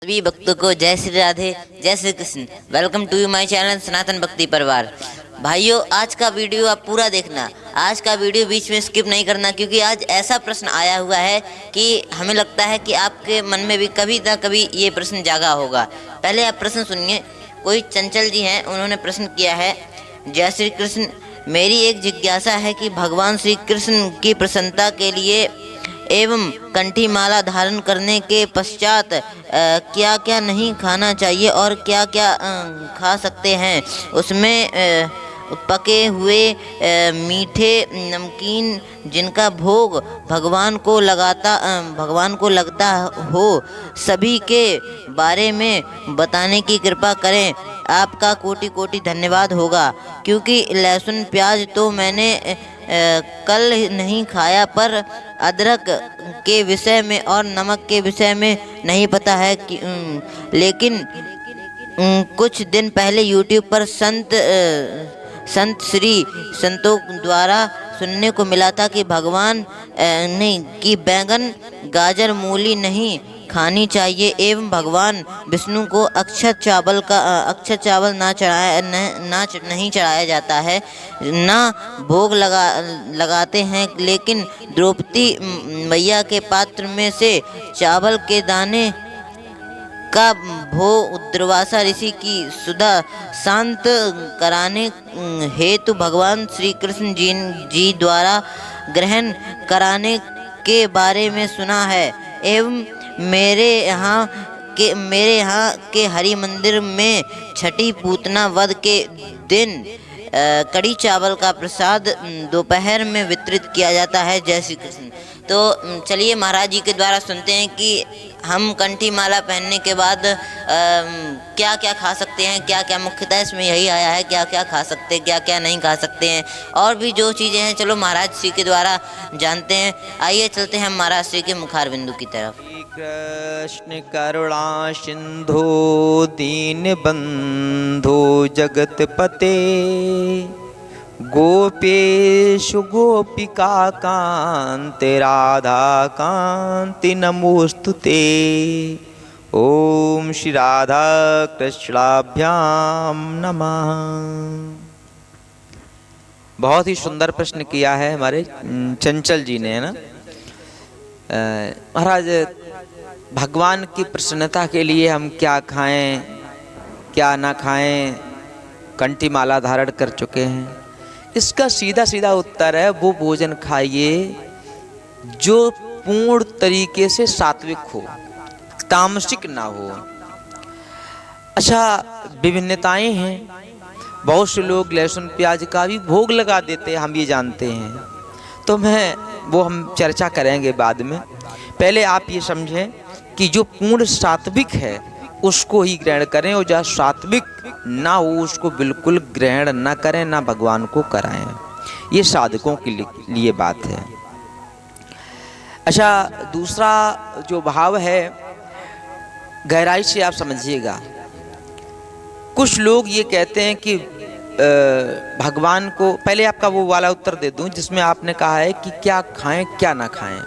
सभी भक्तों को जय श्री राधे, जय Shri Krishna. Welcome to my channel Sanatan Bhakti Parivar. भाइयों, आज का वीडियो आप पूरा देखना। आज का वीडियो बीच में स्किप नहीं करना, क्योंकि आज ऐसा प्रश्न आया हुआ है कि हमें लगता है कि आपके मन में भी कभी ना कभी ये प्रश्न जागा होगा। पहले आप प्रश्न सुनिए। कोई चंचल जी हैं, उन्होंने प्रश्न किया है, जय श्री कृष्ण, मेरी एक जिज्ञासा है कि भगवान श्री कृष्ण की प्रसन्नता के लिए एवं कंठी माला धारण करने के पश्चात क्या क्या नहीं खाना चाहिए और क्या क्या खा सकते हैं। उसमें पके हुए मीठे नमकीन जिनका भोग भगवान को लगता हो, सभी के बारे में बताने की कृपा करें। आपका कोटि कोटि धन्यवाद होगा। क्योंकि लहसुन प्याज तो मैंने कल नहीं खाया, पर अदरक के विषय में और नमक के विषय में नहीं पता है कि लेकिन कुछ दिन पहले यूट्यूब पर संत श्री संतों द्वारा सुनने को मिला था कि भगवान ने कि बैंगन गाजर मूली नहीं खानी चाहिए एवं भगवान विष्णु को अक्षत चावल नहीं चढ़ाया जाता है, ना भोग लगाते हैं। लेकिन द्रौपदी मैया के पात्र में से चावल के दाने का भोग दुर्वासा ऋषि की सुधा शांत कराने हेतु भगवान श्री कृष्ण जी द्वारा ग्रहण कराने के बारे में सुना है। एवं मेरे यहाँ के हरि मंदिर में छठी पूतना वध के दिन कड़ी चावल का प्रसाद दोपहर में वितरित किया जाता है। जय श्री कृष्ण। तो चलिए महाराज जी के द्वारा सुनते हैं कि हम कंठी माला पहनने के बाद क्या क्या खा सकते हैं, क्या क्या मुख्यतः इसमें यही आया है, क्या क्या खा सकते हैं, क्या क्या नहीं खा सकते हैं, और भी जो चीज़ें हैं चलो महाराज श्री के द्वारा जानते हैं। आइए चलते हैं हम महाराज श्री के मुखार बिंदु की तरफ। कृष्ण करुणा सिंधु दीन बंधु जगत पते, गोपेशु गोपिका कांति राधा कांति नमोस्तुते। ओम श्री राधा कृष्णाभ्याम नमः। बहुत ही सुंदर प्रश्न किया है हमारे चंचल जी ने, है ना महाराज। भगवान की प्रसन्नता के लिए हम क्या खाएं क्या ना खाएं, कंठी माला धारण कर चुके हैं। इसका सीधा सीधा उत्तर है, वो भोजन खाइए जो पूर्ण तरीके से सात्विक हो, तामसिक ना हो। अच्छा, विभिन्नताएं हैं। बहुत से लोग लहसुन प्याज का भी भोग लगा देते हैं, हम ये जानते हैं। तो हम चर्चा करेंगे बाद में। पहले आप ये समझें कि जो पूर्ण सात्विक है उसको ही ग्रहण करें, और जो सात्विक ना हो उसको बिल्कुल ग्रहण ना करें, ना भगवान को कराएं। ये साधकों के लिए बात है। अच्छा, दूसरा जो भाव है गहराई से आप समझिएगा। कुछ लोग ये कहते हैं कि भगवान को, पहले आपका वो वाला उत्तर दे दूं जिसमें आपने कहा है कि क्या खाएं क्या ना खाएं।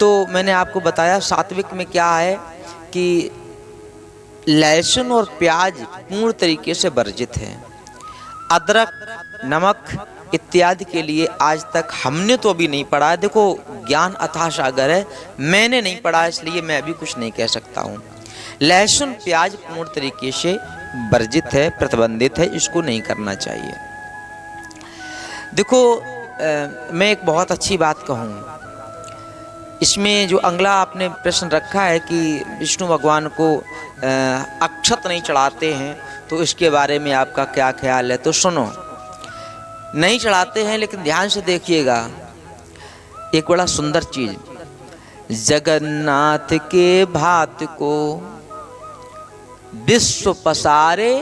तो मैंने आपको बताया सात्विक में क्या है कि लहसुन और प्याज पूर्ण तरीके से वर्जित है। अदरक, नमक इत्यादि के लिए आज तक हमने तो अभी नहीं पढ़ा है। देखो, ज्ञान अथाह सागर है, मैंने नहीं पढ़ा इसलिए मैं अभी कुछ नहीं कह सकता हूँ। लहसुन प्याज पूर्ण तरीके से वर्जित है, प्रतिबंधित है, इसको नहीं करना चाहिए। देखो, मैं एक बहुत अच्छी बात कहूँ। इसमें जो अगला आपने प्रश्न रखा है कि विष्णु भगवान को अक्षत नहीं चढ़ाते हैं, तो इसके बारे में आपका क्या ख्याल है। तो सुनो, नहीं चढ़ाते हैं, लेकिन ध्यान से देखिएगा एक बड़ा सुंदर चीज, जगन्नाथ के भात को विश्व पसारे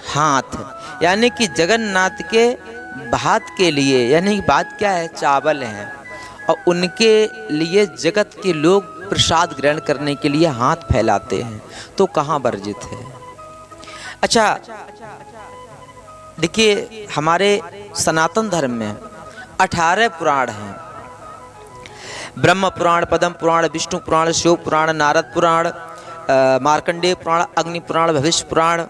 हाथ, यानी कि जगन्नाथ के भात के लिए, यानी कि भात क्या है, चावल हैं, और उनके लिए जगत के लोग प्रसाद ग्रहण करने के लिए हाथ फैलाते हैं, तो कहाँ वर्जित है। अच्छा देखिए, हमारे सनातन धर्म में 18 पुराण हैं। ब्रह्म पुराण, पद्म पुराण, विष्णु पुराण, शिव पुराण, नारद पुराण, मार्कंडेय पुराण, अग्नि पुराण, भविष्य पुराण,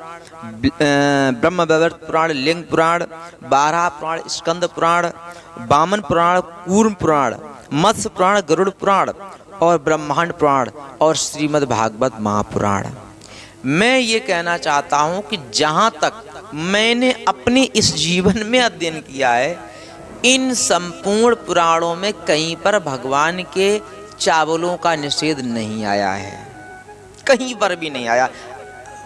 ब्रह्म वैवर्त पुराण, लिंग पुराण, बारह पुराण, स्कंद पुराण, वामन पुराण, कूर्म पुराण, मत्स्य पुराण, गरुड़ पुराण और ब्रह्मांड पुराण और श्रीमद् भागवत महापुराण। मैं ये कहना चाहता हूँ कि जहाँ तक मैंने अपने इस जीवन में अध्ययन किया है, इन संपूर्ण पुराणों में कहीं पर भगवान के चावलों का निषेध नहीं आया है, कहीं पर भी नहीं आया।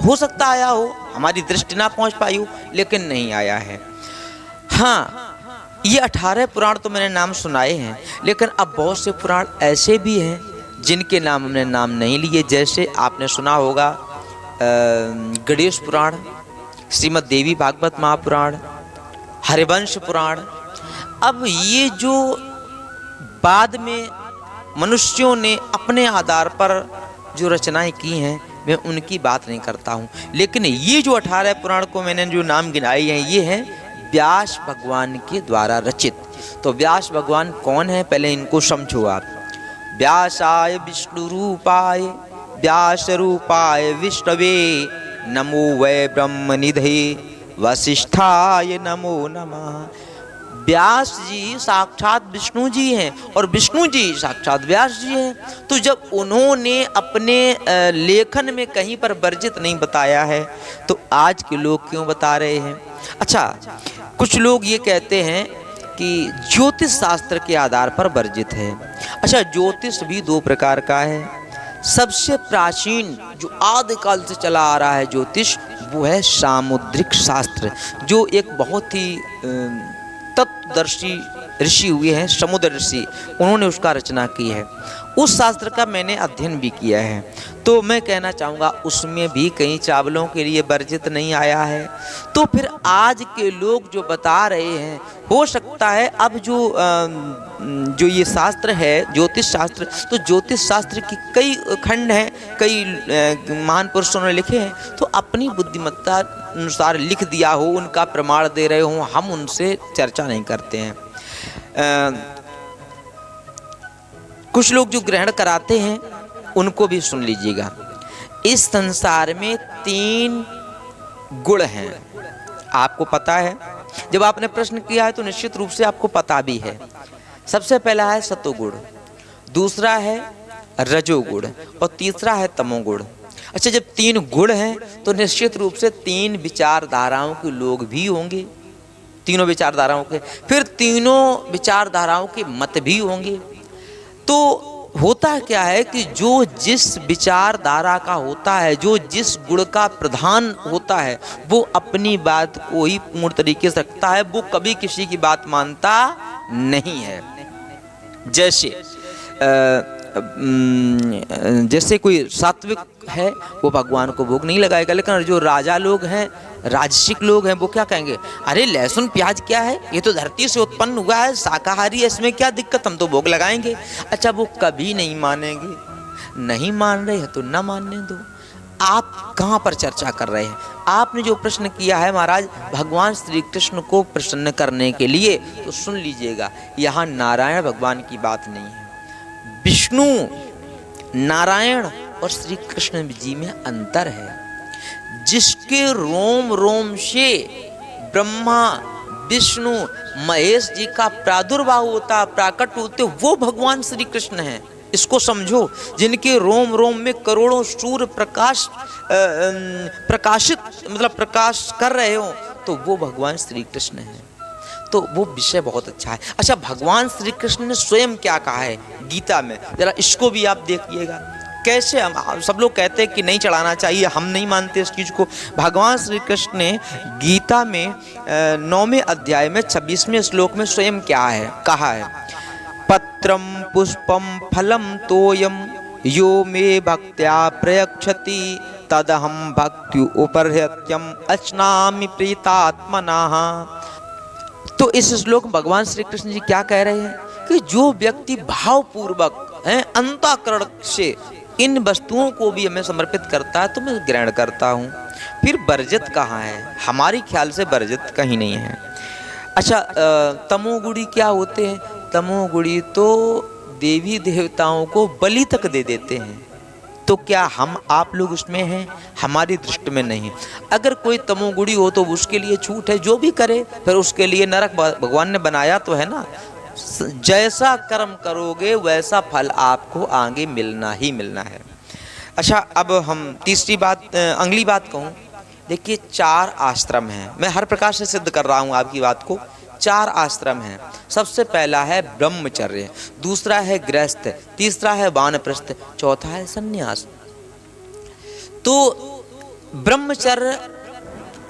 हो सकता आया हो, हमारी दृष्टि ना पहुंच पाई हो, लेकिन नहीं आया है। हाँ, ये 18 पुराण तो मैंने नाम सुनाए हैं, लेकिन अब बहुत से पुराण ऐसे भी हैं जिनके नाम हमने नाम नहीं लिए। जैसे आपने सुना होगा गणेश पुराण, श्रीमद् देवी भागवत महापुराण, हरिवंश पुराण। अब ये जो बाद में मनुष्यों ने अपने आधार पर जो रचनाएं की हैं, मैं उनकी बात नहीं करता हूँ, लेकिन ये जो 18 पुराण को मैंने जो नाम गिनाए हैं, ये हैं व्यास भगवान के द्वारा रचित। तो व्यास भगवान कौन है, पहले इनको समझो आप। व्यासाय विष्णु रूपाय व्यास रूपाय विष्णवे नमो वै ब्रह्म निधे वसिष्ठाय नमो नमः। व्यास जी साक्षात विष्णु जी हैं और विष्णु जी साक्षात व्यास जी हैं। तो जब उन्होंने अपने लेखन में कहीं पर वर्जित नहीं बताया है, तो आज के लोग क्यों बता रहे हैं? अच्छा, कुछ लोग ये कहते हैं कि ज्योतिष शास्त्र के आधार पर वर्जित है। अच्छा, ज्योतिष भी दो प्रकार का है। सबसे प्राचीन जो आदिकाल से चला आ रहा है ज्योतिष, वो है सामुद्रिक शास्त्र, जो एक बहुत ही तत्वदर्शी ऋषि हुए हैं, समुद्र ऋषि, उन्होंने उसका रचना की है। उस शास्त्र का मैंने अध्ययन भी किया है। तो मैं कहना चाहूँगा उसमें भी कहीं चावलों के लिए वर्जित नहीं आया है। तो फिर आज के लोग जो बता रहे हैं, हो सकता है अब जो ये शास्त्र है ज्योतिष शास्त्र, तो ज्योतिष शास्त्र की कई खंड हैं, कई महान पुरुषों ने लिखे हैं, तो अपनी बुद्धिमत्ता अनुसार लिख दिया हो, उनका प्रमाण दे रहे हो, हम उनसे चर्चा नहीं करते हैं। कुछ लोग जो ग्रहण कराते हैं उनको भी सुन लीजिएगा। इस संसार में 3 गुण हैं, आपको पता है। जब आपने प्रश्न किया है तो निश्चित रूप से आपको पता भी है। सबसे पहला है सतोगुण, दूसरा है रजोगुण और तीसरा है तमोगुण। अच्छा, जब 3 गुण हैं तो निश्चित रूप से 3 विचारधाराओं के लोग भी होंगे, तीनों विचारधाराओं के, फिर तीनों विचारधाराओं के मत भी होंगे। तो होता क्या है कि जो जिस विचारधारा का होता है, जो जिस गुण का प्रधान होता है, वो अपनी बात को ही पूर्ण तरीके से रखता है, वो कभी किसी की बात मानता नहीं है। जैसे कोई सात्विक है वो भगवान को भोग नहीं लगाएगा, लेकिन जो राजा लोग हैं, राजसिक लोग हैं, वो क्या कहेंगे, अरे लहसुन प्याज क्या है, ये तो धरती से उत्पन्न हुआ है, शाकाहारी है, इसमें क्या दिक्कत, हम तो भोग लगाएंगे। अच्छा, वो कभी नहीं मानेंगे। नहीं मान रहे हैं तो ना मानने दो। आप कहाँ पर चर्चा कर रहे हैं? आपने जो प्रश्न किया है महाराज भगवान श्री कृष्ण को प्रसन्न करने के लिए, तो सुन लीजिएगा, यहाँ नारायण भगवान की बात नहीं है। विष्णु, नारायण और श्री कृष्ण जी में अंतर है। जिसके रोम रोम से ब्रह्मा, विष्णु, महेश जी का प्रादुर्भाव होता, प्राकट होते, वो भगवान श्री कृष्ण हैं। इसको समझो। जिनके रोम रोम में करोड़ों सूर्य प्रकाशित मतलब प्रकाश कर रहे हो, तो वो भगवान श्री कृष्ण हैं। तो वो विषय बहुत अच्छा है। अच्छा, भगवान श्री कृष्ण ने स्वयं क्या कहा है गीता में, जरा इसको भी आप देखिएगा। कैसे हम सब लोग कहते हैं कि नहीं चढ़ाना चाहिए, हम नहीं मानते इस चीज़ को। भगवान श्री कृष्ण ने गीता में 9वें अध्याय में 26वें श्लोक में स्वयं क्या है कहा है, पत्रम पुष्पम फलम तोयम यो मे भक्त्या प्रयक्षति तदहम भक्ति उपरहत्यम अचनामि प्रीतात्मनाः। तो इस श्लोक में भगवान श्री कृष्ण जी क्या कह रहे हैं कि जो व्यक्ति भावपूर्वक है, अंतःकरण से इन वस्तुओं को भी हमें समर्पित करता है, तो मैं ग्रहण करता हूँ। फिर वर्जित कहाँ है? हमारी ख्याल से वर्जित कहीं नहीं है। अच्छा, तमोगुणी क्या होते हैं? तमोगुणी तो देवी देवताओं को बलि तक दे देते हैं। तो क्या हम आप लोग उसमें हैं? हमारी दृष्टि में नहीं। अगर कोई तमोगुणी हो तो उसके लिए छूट है, जो भी करे, फिर उसके लिए नरक भगवान ने बनाया तो है ना। जैसा कर्म करोगे वैसा फल आपको आगे मिलना ही मिलना है। अच्छा, अब हम तीसरी बात, अगली बात कहूँ। देखिए 4 आश्रम हैं, मैं हर प्रकार से सिद्ध कर रहा हूँ आपकी बात को। 4 आश्रम हैं। सबसे पहला है ब्रह्मचर्य, दूसरा है गृहस्थ, तीसरा है वानप्रस्थ, चौथा है सन्यास। तो ब्रह्मचर्य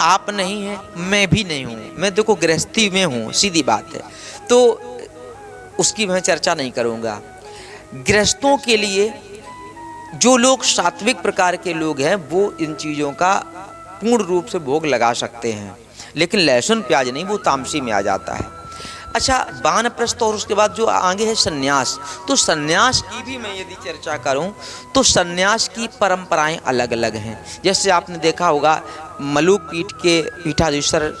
आप नहीं है, मैं भी नहीं हूँ, मैं देखो गृहस्थी में हूँ, सीधी बात है, तो उसकी मैं चर्चा नहीं करूँगा। गृहस्थों के लिए जो लोग सात्विक प्रकार के लोग हैं वो इन चीज़ों का पूर्ण रूप से भोग लगा सकते हैं, लेकिन लहसुन प्याज नहीं, वो तामसी में आ जाता है। अच्छा, वानप्रस्थ और उसके बाद जो आगे है सन्यास। तो सन्यास की भी मैं यदि चर्चा करूं तो सन्यास की परंपराएं अलग अलग हैं। जैसे आपने देखा होगा मलुक पीठ के पीठाधीश्वर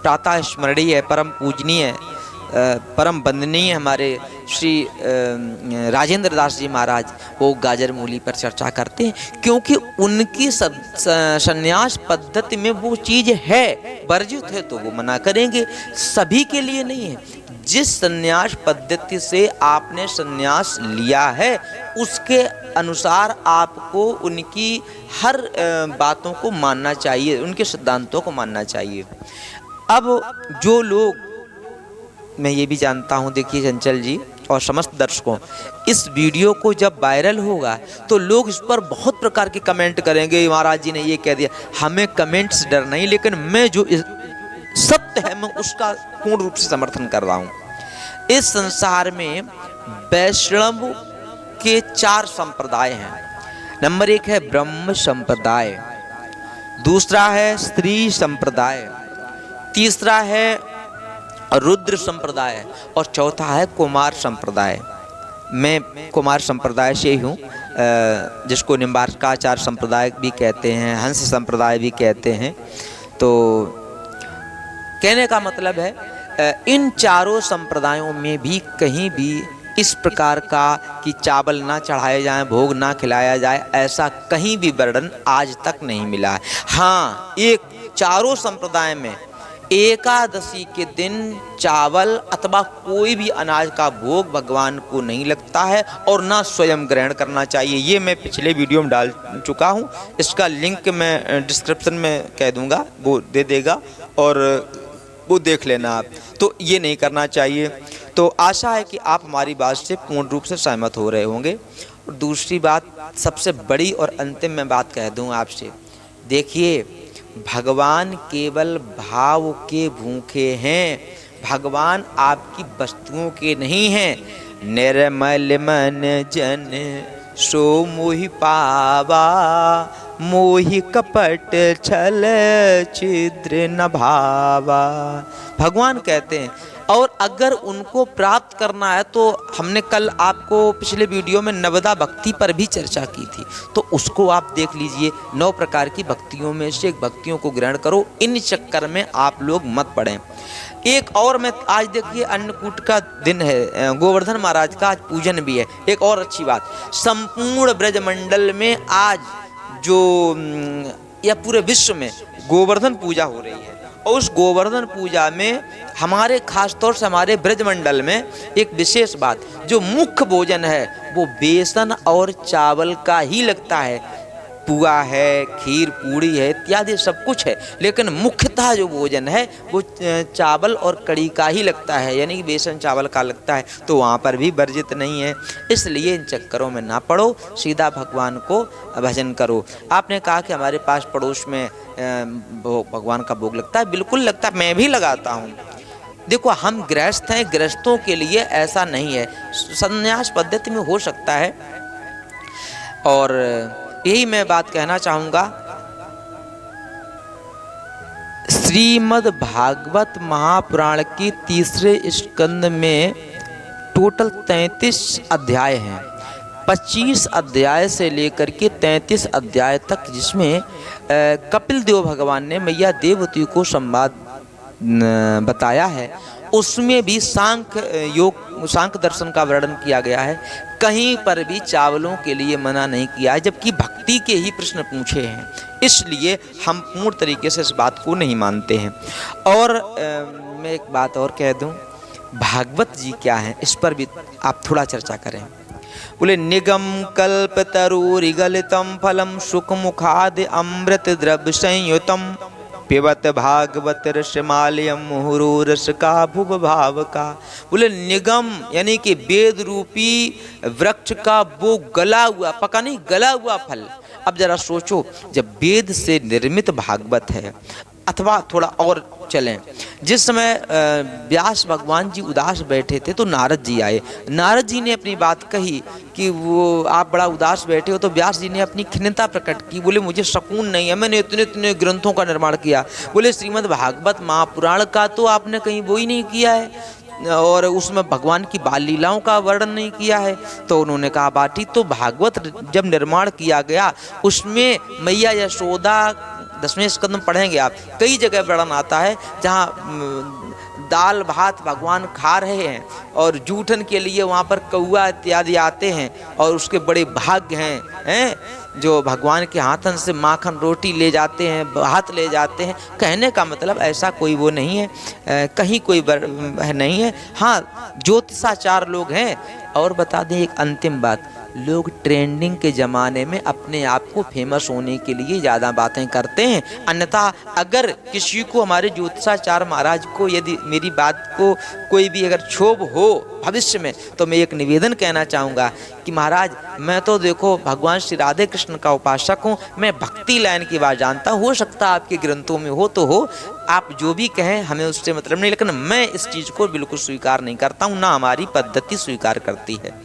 प्रातः स्मरणीय, परम पूजनीय, परम वंदनीय हमारे श्री राजेंद्र दास जी महाराज, वो गाजर मूली पर चर्चा करते हैं, क्योंकि उनकी संन्यास पद्धति में वो चीज़ है, वर्जित है तो वो मना करेंगे, सभी के लिए नहीं है। जिस संन्यास पद्धति से आपने संन्यास लिया है उसके अनुसार आपको उनकी हर बातों को मानना चाहिए, उनके सिद्धांतों को मानना चाहिए। अब जो लोग, मैं ये भी जानता हूँ, देखिए चंचल जी और समस्त दर्शकों, इस वीडियो को जब वायरल होगा तो लोग इस पर बहुत प्रकार के कमेंट करेंगे, महाराज जी ने ये कह दिया। हमें कमेंट्स डर नहीं, लेकिन मैं जो सत्य है मैं उसका पूर्ण रूप से समर्थन कर रहा हूँ। इस संसार में वैष्णव के 4 संप्रदाय हैं। नंबर 1 है ब्रह्म संप्रदाय, दूसरा है स्त्री संप्रदाय, तीसरा है रुद्र संप्रदाय और चौथा है कुमार संप्रदाय। मैं कुमार संप्रदाय से ही हूँ, जिसको निम्बार्काचार संप्रदाय भी कहते हैं, हंस संप्रदाय भी कहते हैं। तो कहने का मतलब है इन चारों संप्रदायों में भी कहीं भी इस प्रकार का कि चावल ना चढ़ाए जाएं, भोग ना खिलाया जाए, ऐसा कहीं भी वर्णन आज तक नहीं मिला है। हाँ, एक चारों संप्रदाय में एकादशी के दिन चावल अथवा कोई भी अनाज का भोग भगवान को नहीं लगता है और ना स्वयं ग्रहण करना चाहिए। ये मैं पिछले वीडियो में डाल चुका हूँ, इसका लिंक मैं डिस्क्रिप्शन में कह दूँगा, वो दे देगा और वो देख लेना आप। तो ये नहीं करना चाहिए। तो आशा है कि आप हमारी बात से पूर्ण रूप से सहमत हो रहे होंगे। और दूसरी बात, सबसे बड़ी और अंतिम मैं बात कह दूँ आपसे, देखिए भगवान केवल भाव के भूखे हैं, भगवान आपकी वस्तुओं के नहीं हैं। निर्मल मन जन सो मोहि पावा, मोहि कपट छल छिद्र न भावा। भगवान कहते हैं, और अगर उनको प्राप्त करना है तो हमने कल आपको पिछले वीडियो में नवदा भक्ति पर भी चर्चा की थी, तो उसको आप देख लीजिए। 9 प्रकार की भक्तियों में से एक भक्तियों को ग्रहण करो, इन चक्कर में आप लोग मत पड़ें। एक और मैं आज देखिए अन्नकूट का दिन है, गोवर्धन महाराज का आज पूजन भी है। एक और अच्छी बात, संपूर्ण ब्रजमंडल में आज जो या पूरे विश्व में गोवर्धन पूजा हो रही है, और उस गोवर्धन पूजा में हमारे खास तौर से हमारे ब्रजमंडल में एक विशेष बात, जो मुख्य भोजन है वो बेसन और चावल का ही लगता है। पुआ है, खीर पूड़ी है, इत्यादि सब कुछ है, लेकिन मुख्यतः जो भोजन है वो चावल और कड़ी का ही लगता है, यानी कि बेसन चावल का लगता है। तो वहाँ पर भी वर्जित नहीं है, इसलिए इन चक्करों में ना पड़ो, सीधा भगवान को भजन करो। आपने कहा कि हमारे पास पड़ोस में भगवान का भोग लगता है, बिल्कुल लगता है, मैं भी लगाता हूँ। देखो हम गृहस्थ हैं, गृहस्थों के लिए ऐसा नहीं है, संन्यास पद्धति में हो सकता है। और यही मैं बात कहना चाहूँगा, श्रीमद् भागवत महापुराण की 3 स्कंद में टोटल 33 अध्याय हैं, 25 अध्याय से लेकर के 33 अध्याय तक, जिसमें कपिल देव भगवान ने मैया देवती को संवाद बताया है। उसमें भी सांख्य दर्शन का वर्णन किया गया है। कहीं पर भी चावलों के लिए मना नहीं किया है, जबकि भक्ति के ही प्रश्न पूछे हैं। इसलिए हम पूर्ण तरीके से इस बात को नहीं मानते हैं। और मैं एक बात और कह दूं, भागवत जी क्या हैं इस पर भी आप थोड़ा चर्चा करें। बोले निगम कल्प तरुरिगलितम फलम सुख मुखाद अमृत द्रव्य संयुतम पिबत भागवत रसमालयम मुहुरो रस का भुव भाव का। बोले निगम यानी कि वेद रूपी वृक्ष का वो गला हुआ, पका नहीं गला हुआ फल। अब जरा सोचो, जब वेद से निर्मित भागवत है, अथवा थोड़ा और चलें, जिस समय व्यास भगवान जी उदास बैठे थे तो नारद जी आए। नारद जी ने अपनी बात कही कि वो आप बड़ा उदास बैठे हो, तो व्यास जी ने अपनी खिन्नता प्रकट की। बोले मुझे सुकून नहीं है, मैंने इतने इतने ग्रंथों का निर्माण किया। बोले श्रीमद् भागवत महापुराण का तो आपने कहीं वो ही नहीं किया है, और उसमें भगवान की बाल लीलाओं का वर्णन नहीं किया है। तो उन्होंने कहा बाटी, तो भागवत जब निर्माण किया गया उसमें मैया यशोदा 10वें स्कंद में पढ़ेंगे आप, कई जगह वर्णन आता है जहाँ दाल भात भगवान खा रहे हैं और जूठन के लिए वहाँ पर कौआ इत्यादि आते हैं, और उसके बड़े भाग्य हैं जो भगवान के हाथन से माखन रोटी ले जाते हैं, भात ले जाते हैं। कहने का मतलब ऐसा कोई वो नहीं है, कहीं कोई नहीं है। हाँ, ज्योतिषाचार लोग हैं। और बता दें एक अंतिम बात, लोग ट्रेंडिंग के ज़माने में अपने आप को फेमस होने के लिए ज़्यादा बातें करते हैं। अन्यथा अगर किसी को, हमारे ज्योतिषाचार्य महाराज को, यदि मेरी बात को कोई भी अगर क्षोभ हो भविष्य में, तो मैं एक निवेदन कहना चाहूँगा कि महाराज मैं तो देखो भगवान श्री राधे कृष्ण का उपासक हूँ, मैं भक्ति लाइन की बात जानता हूँ, हो सकता है आपके ग्रंथों में हो तो हो, आप जो भी कहें हमें उससे मतलब नहीं, लेकिन मैं इस चीज़ को बिल्कुल स्वीकार नहीं करता हूँ, ना हमारी पद्धति स्वीकार करती है।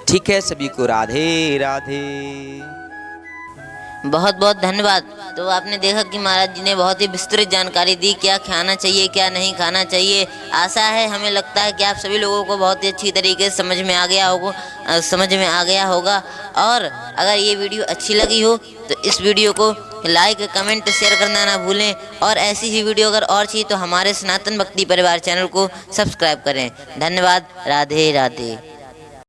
ठीक है, सभी को राधे राधे। बहुत बहुत धन्यवाद। तो आपने देखा कि महाराज जी ने बहुत ही विस्तृत जानकारी दी, क्या खाना चाहिए क्या नहीं खाना चाहिए। आशा है, हमें लगता है कि आप सभी लोगों को बहुत ही अच्छी तरीके से समझ में आ गया होगा। और अगर ये वीडियो अच्छी लगी हो तो इस वीडियो को लाइक कमेंट शेयर करना ना भूलें, और ऐसी ही वीडियो अगर और चाहिए तो हमारे सनातन भक्ति परिवार चैनल को सब्सक्राइब करें। धन्यवाद। राधे राधे।